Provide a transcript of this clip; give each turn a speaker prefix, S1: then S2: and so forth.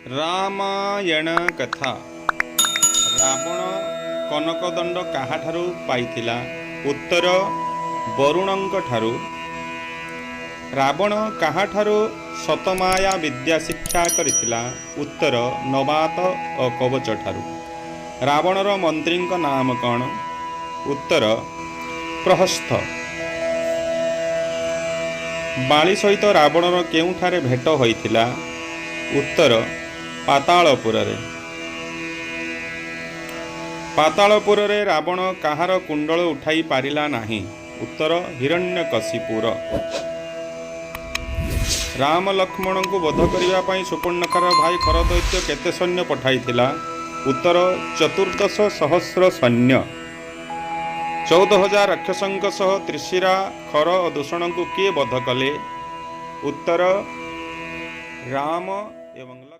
S1: रामायण कथा। रावण कनकदंड काहाठारू पाइथिला? उत्तर वरुणंक ठारू। रावण काहाठारू शतमाया विद्या शिक्षा करिथिला? उत्तर नवात और कवच ठारू। रावणर मंत्रींक नाम कौन? उत्तर प्रहस्थ। बाली सहित रावणर केउठारे भेट होइथिला? उत्तर पातालपुर रे। पातालपुर रे रावण काहार कुंडल उठाई पारिला नाही? उत्तर हिरण्यकशिपुर। राम लक्ष्मण को वध करिवा पई सुपर्णखार भाई खरदैत्य केते सैन्य पठाइथिला? उत्तर 14,000 सैन्य। 14,000 राक्षसंक सह त्रिशिरा खर और दूषण को किए वध कले? उत्तर राम एवं लक्ष्मण।